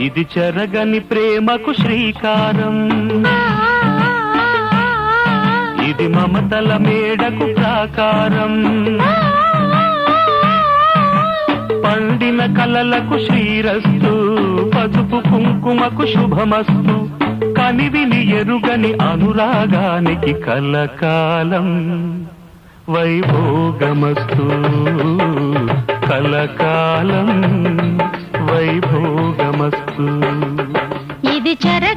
ఇది చెరగని ప్రేమకు శ్రీకారం, ఇది మమతల మేడకు ప్రాకారం, పండిన కలలకు శ్రీరస్తు, పసుపు కుంకుమకు శుభమస్తు, కనివిని ఎరుగని అనురాగానికి కలకాలం వైభోగమస్తు, కలకాలం వైభోగమస్తు. ఇది చెరగని